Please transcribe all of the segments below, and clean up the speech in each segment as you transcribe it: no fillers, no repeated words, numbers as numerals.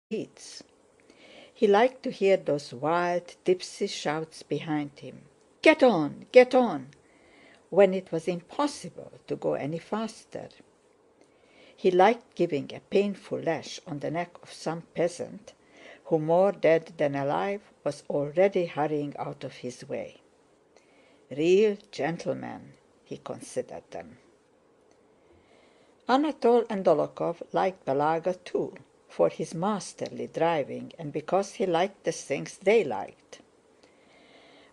streets. He liked to hear those wild, tipsy shouts behind him, "Get on! Get on!" when it was impossible to go any faster. He liked giving a painful lash on the neck of some peasant who, more dead than alive, was already hurrying out of his way. Real gentlemen, he considered them. Anatole and Dólokhov liked Balagá too, for his masterly driving and because he liked the things they liked.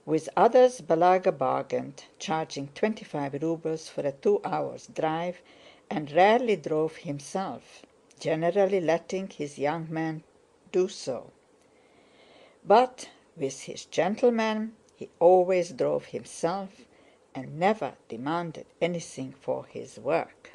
With others Balagá bargained, charging 25 rubles for a 2 hours' drive, and rarely drove himself, generally letting his young man do so. But with his gentlemen he always drove himself and never demanded anything for his work.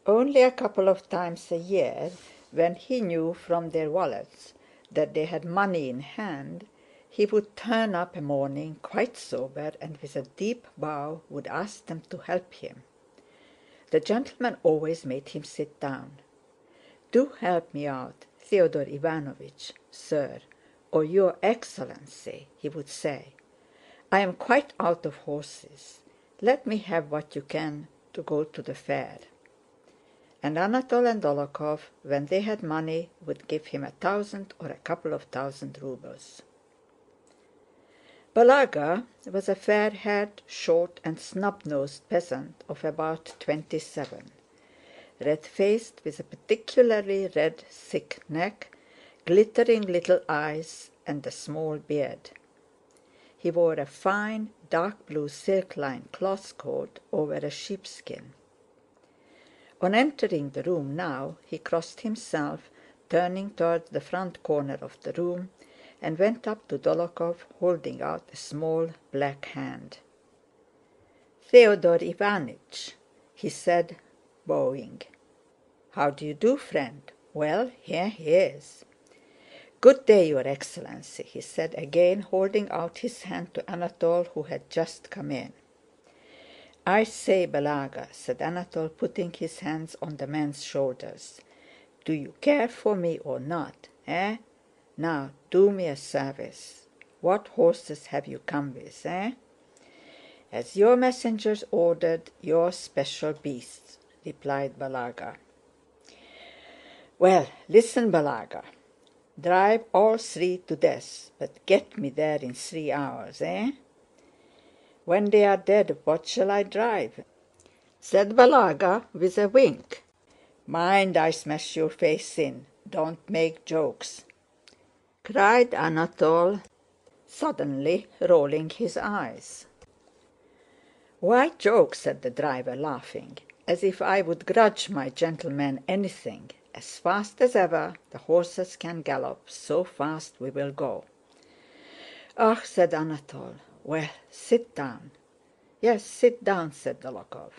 Only a couple of times a year, when he knew from their wallets that they had money in hand, he would turn up a morning quite sober and with a deep bow would ask them to help him. The gentleman always made him sit down. "Do help me out, Theodore Ivanovitch, sir, or your excellency," he would say. "I am quite out of horses. Let me have what you can to go to the fair." And Anatole and Dólokhov, when they had money, would give him 1,000 or a couple of thousand rubles. Balagá was a fair-haired, short and snub-nosed peasant of about 27, red-faced with a particularly red thick neck, glittering little eyes and a small beard. He wore a fine dark blue silk-lined cloth coat over a sheepskin. On entering the room now he crossed himself, turning toward the front corner of the room, and went up to Dólokhov holding out a small black hand. "Theodore Iványch," he said, bowing. "How do you do, friend? Well, here he is." "Good day, your excellency," he said again, holding out his hand to Anatole, who had just come in. "I say, Balagá," said Anatole, putting his hands on the man's shoulders, "do you care for me or not, eh? Now do me a service. What horses have you come with, eh?" "As your messengers ordered, your special beasts," replied Balagá. "Well, listen, Balagá. Drive all three to death, but get me there in 3 hours, eh?" "When they are dead, what shall I drive?" said Balagá with a wink. "Mind I smash your face in. Don't make jokes," cried Anatole, suddenly rolling his eyes. "Why joke?" said the driver, laughing. "As if I would grudge my gentleman anything. As fast as ever the horses can gallop, so fast we will go." "Ah!" said Anatole. "Well, sit down." "Yes, sit down," said Dólokhov.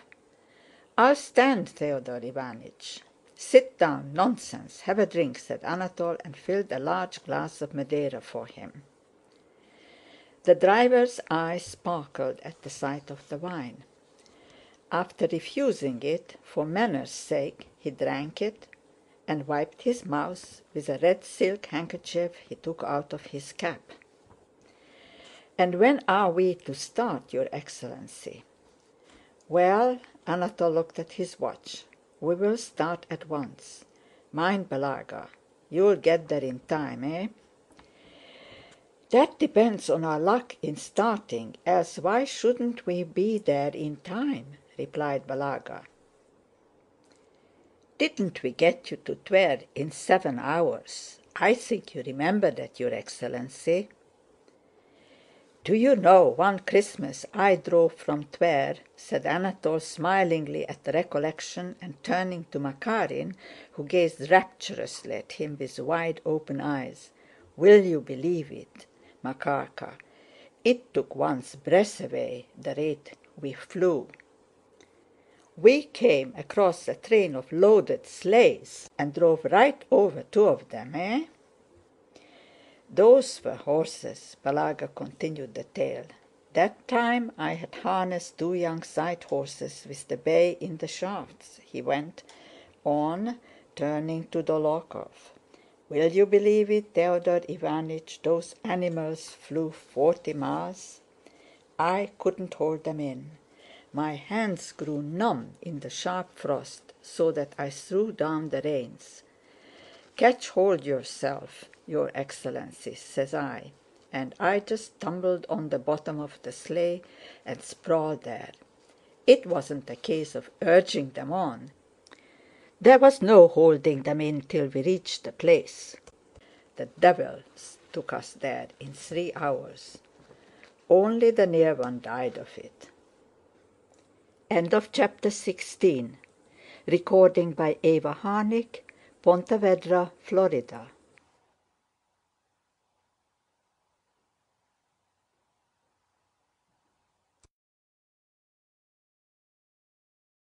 "I'll stand, Theodore Iványch." "Sit down, nonsense! Have a drink," said Anatole, and filled a large glass of Madeira for him. The driver's eyes sparkled at the sight of the wine. After refusing it, for manners' sake, he drank it and wiped his mouth with a red silk handkerchief he took out of his cap. "And when are we to start, your excellency?" "Well," Anatole looked at his watch, "we will start at once. Mind, Balagá, you'll get there in time, eh?" "That depends on our luck in starting, else why shouldn't we be there in time?" replied Balagá. "Didn't we get you to Tver in 7 hours? I think you remember that, your excellency." "Do you know, one Christmas I drove from Tver," said Anatole smilingly at the recollection, and turning to Makárin, who gazed rapturously at him with wide open eyes. "Will you believe it, Makárka? It took one's breath away, the rate we flew. We came across a train of loaded sleighs and drove right over 2 of them, eh?" "Those were horses," Balagá continued the tale. "That time I had harnessed 2 young side horses with the bay in the shafts," he went on, turning to Dólokhov. Will you believe it, Theodore Ivanitch, those animals flew 40 miles? I couldn't hold them in. My hands grew numb in the sharp frost, so that I threw down the reins. "Catch hold yourself, Your Excellency," says I, and I just tumbled on the bottom of the sleigh and sprawled there. It wasn't a case of urging them on. There was no holding them in till we reached the place. The devils took us there in 3 hours. Only the near one died of it. End of chapter 16. Recording by Eva Harnick, Ponte Vedra, Florida.